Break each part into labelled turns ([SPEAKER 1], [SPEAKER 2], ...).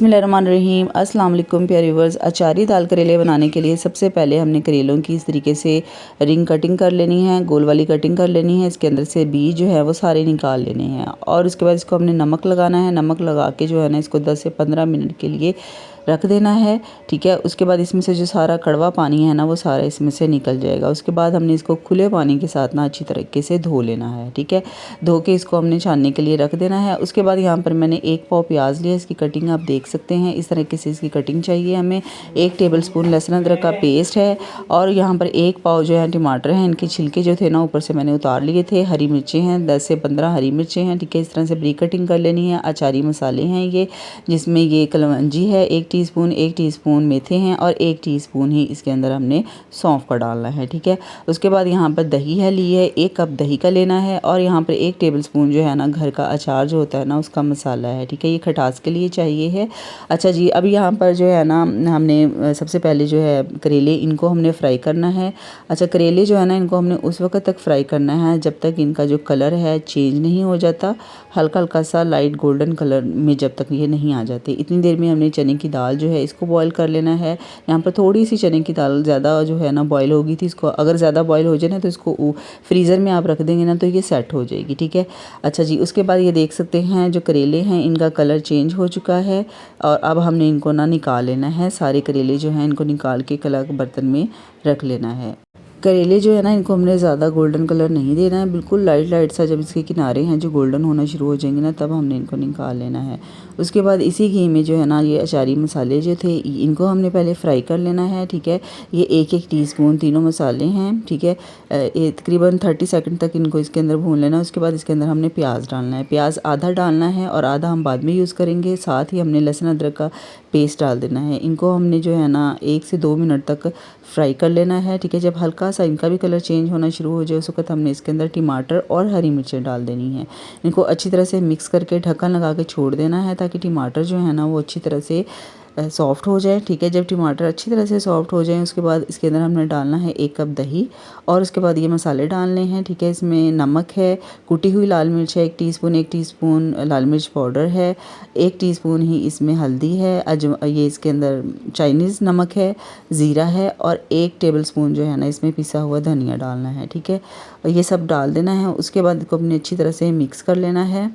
[SPEAKER 1] बिस्मिल्लाहिर्रहमानिर्रहीम। अस्सलाम वालेकुम प्यारे व्यूअर्स। अचारी दाल करेले बनाने के लिए सबसे पहले हमने करेलों की इस तरीके से रिंग कटिंग कर लेनी है, गोल वाली कटिंग कर लेनी है। इसके अंदर से बीज जो है वो सारे निकाल लेने हैं और उसके बाद इसको हमने नमक लगाना है। नमक लगा के जो है ना इसको 10 से 15 मिनट के लिए रख देना है, ठीक है। उसके बाद इसमें से जो सारा कड़वा पानी है ना वो सारा इसमें से निकल जाएगा। उसके बाद हमने इसको खुले पानी के साथ ना अच्छी तरीके से धो लेना है, ठीक है। धो के इसको हमने छानने के लिए रख देना है। उसके बाद यहाँ पर मैंने 1 पाव प्याज लिया, इसकी कटिंग आप देख सकते हैं। इस तरीके से इसकी कटिंग चाहिए हमें। 1 टेबलस्पून लहसुन अदरक का पेस्ट है और यहाँ पर 1 पाव जो है टमाटर हैं, इनके छिलके जो थे ना ऊपर से मैंने उतार लिए थे। हरी मिर्चें हैं, 10 से 15 हरी मिर्चें हैं, ठीक है। इस तरह से ब्रीक कटिंग कर लेनी है। अचारी मसाले हैं ये, जिसमें ये कलवंजी है 1 टीस्पून, 1 टीस्पून मेथे हैं और 1 टीस्पून ही इसके अंदर हमने सौंफ का डालना है, ठीक है। उसके बाद यहाँ पर दही है ली है, 1 कप दही का लेना है और यहाँ पर 1 टेबलस्पून जो है ना घर का अचार जो होता है ना उसका मसाला है, ठीक है। ये खटास के लिए चाहिए है। अच्छा जी, अब यहाँ पर जो है ना हमने सबसे पहले जो है करेले इनको हमने फ्राई करना है। अच्छा, करेले जो है ना इनको हमने उस वक्त तक फ्राई करना है जब तक इनका जो कलर है चेंज नहीं हो जाता, हल्का हल्का सा लाइट गोल्डन कलर में जब तक ये नहीं आ जाते। इतनी देर में हमने चने की दाल जो है इसको बॉईल कर लेना है। यहाँ पर थोड़ी सी चने की दाल ज़्यादा जो है ना बॉईल हो गई थी, इसको अगर ज़्यादा बॉईल हो जाए ना तो इसको फ्रीज़र में आप रख देंगे ना तो ये सेट हो जाएगी, ठीक है। अच्छा जी, उसके बाद ये देख सकते हैं जो करेले हैं इनका कलर चेंज हो चुका है और अब हमने इनको ना निकाल लेना है। सारे करेले जो हैं इनको निकाल के कला बर्तन में रख लेना है। करेले जो है ना इनको हमने ज़्यादा गोल्डन कलर नहीं देना है, बिल्कुल लाइट लाइट सा जब इसके किनारे हैं जो गोल्डन होना शुरू हो जाएंगे ना तब हमने इनको निकाल लेना है। उसके बाद इसी घी में जो है ना ये अचारी मसाले जो थे इनको हमने पहले फ्राई कर लेना है, ठीक है। ये 1-1 टीस्पून तीनों मसाले हैं, ठीक है। ये तकरीबन 30 सेकंड तक इनको इसके अंदर भून लेना है। उसके बाद इसके अंदर हमने प्याज डालना है। प्याज आधा डालना है और आधा हम बाद में यूज़ करेंगे। साथ ही हमने लहसुन अदरक का पेस्ट डाल देना है। इनको हमने जो है ना 1 से 2 मिनट तक फ्राई कर लेना है, ठीक है। जब हल्का सा इनका भी कलर चेंज होना शुरू हो जाए उस वक्त हमने इसके अंदर टमाटर और हरी मिर्चें डाल देनी है। इनको अच्छी तरह से मिक्स करके ढक्कन लगा के छोड़ देना है ताकि टमाटर जो है ना वो अच्छी तरह से सॉफ्ट हो जाए, ठीक है। जब टमाटर अच्छी तरह से सॉफ्ट हो जाए उसके बाद इसके अंदर हमने डालना है 1 कप दही और उसके बाद ये मसाले डालने हैं, ठीक है। इसमें नमक है, कुटी हुई लाल मिर्च है 1 टीस्पून लाल मिर्च पाउडर है, 1 टीस्पून ही इसमें हल्दी है, ये इसके अंदर चाइनीज़ नमक है, ज़ीरा है और 1 टेबलस्पून जो है ना इसमें पिसा हुआ धनिया डालना है, ठीक है। ये सब डाल देना है। उसके बाद इसको अपनी अच्छी तरह से मिक्स कर लेना है।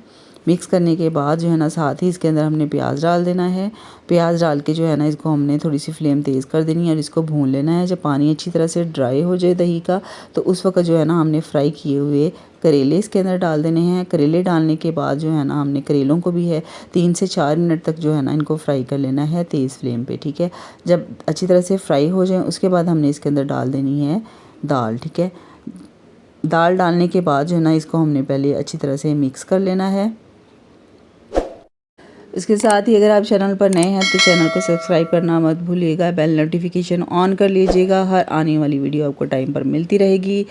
[SPEAKER 1] मिक्स करने के बाद जो है ना साथ ही इसके अंदर हमने प्याज डाल देना है। प्याज डाल के जो है ना इसको हमने थोड़ी सी फ्लेम तेज़ कर देनी है और इसको भून लेना है। जब पानी अच्छी तरह से ड्राई हो जाए दही का तो उस वक्त जो है ना हमने फ्राई किए हुए करेले इसके अंदर डाल देने हैं। करेले डालने के बाद जो है ना हमने करेलों को भी है 3 से 4 मिनट तक जो है ना इनको फ्राई कर लेना है तेज़ फ्लेम पे, ठीक है। जब अच्छी तरह से फ्राई हो जाए उसके बाद हमने इसके अंदर डाल देनी है दाल, ठीक है। दाल डालने के बाद जो है ना इसको हमने पहले अच्छी तरह से मिक्स कर लेना है। इसके साथ ही अगर आप चैनल पर नए हैं तो चैनल को सब्सक्राइब करना मत भूलिएगा, बेल नोटिफिकेशन ऑन कर लीजिएगा, हर आने वाली वीडियो आपको टाइम पर मिलती रहेगी।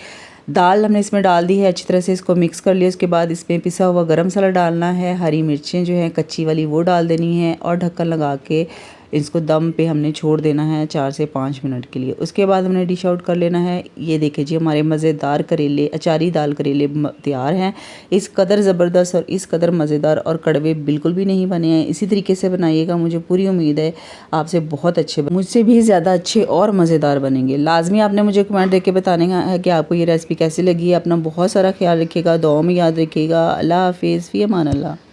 [SPEAKER 1] दाल हमने इसमें डाल दी है, अच्छी तरह से इसको मिक्स कर लिया। उसके बाद इसमें पिसा हुआ गरम मसाला डालना है, हरी मिर्चें जो हैं कच्ची वाली वो डाल देनी है और ढक्कन लगा के इसको दम पे हमने छोड़ देना है 4 से 5 मिनट के लिए। उसके बाद हमने डिश आउट कर लेना है। ये देखिए जी हमारे मज़ेदार करेले, अचारी दाल करेले तैयार हैं। इस कदर ज़बरदस्त और इस कदर मज़ेदार और कड़वे बिल्कुल भी नहीं बने हैं। इसी तरीके से बनाइएगा, मुझे पूरी उम्मीद है आपसे बहुत अच्छे, मुझसे भी ज़्यादा अच्छे और मज़ेदार बनेंगे। लाजमी आपने मुझे कमेंट देके बताने का है कि आपको ये रेसिपी कैसी लगी है। अपना बहुत सारा ख्याल रखिएगा, दुआ में याद रखिएगा। अल्लाह हाफिज़, फ़ी अमान अल्लाह।